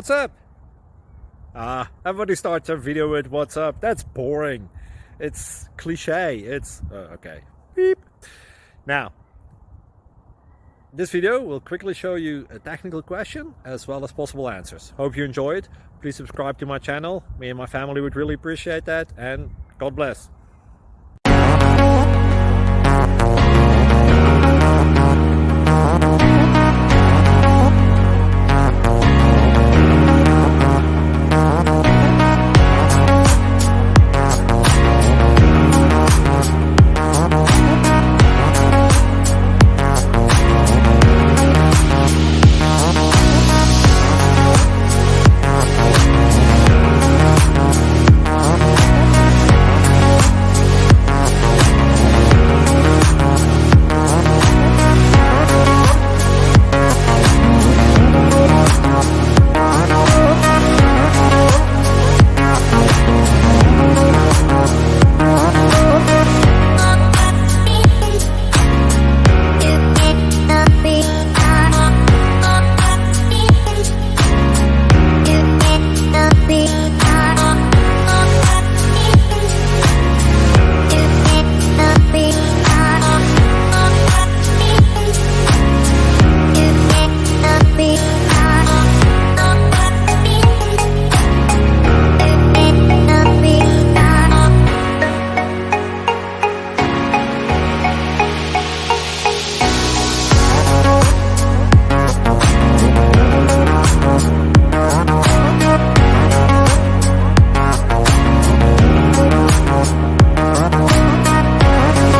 What's up? Everybody starts their video with what's up. That's boring. It's cliche. It's okay. Beep. Now, this video will quickly show you a technical question as well as possible answers. Hope you enjoy it. Please subscribe to my channel. Me and my family would really appreciate that, and God bless.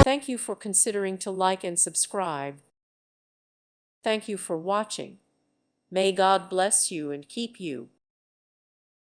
Thank you for considering to like and subscribe. Thank you for watching. May God bless you and keep you.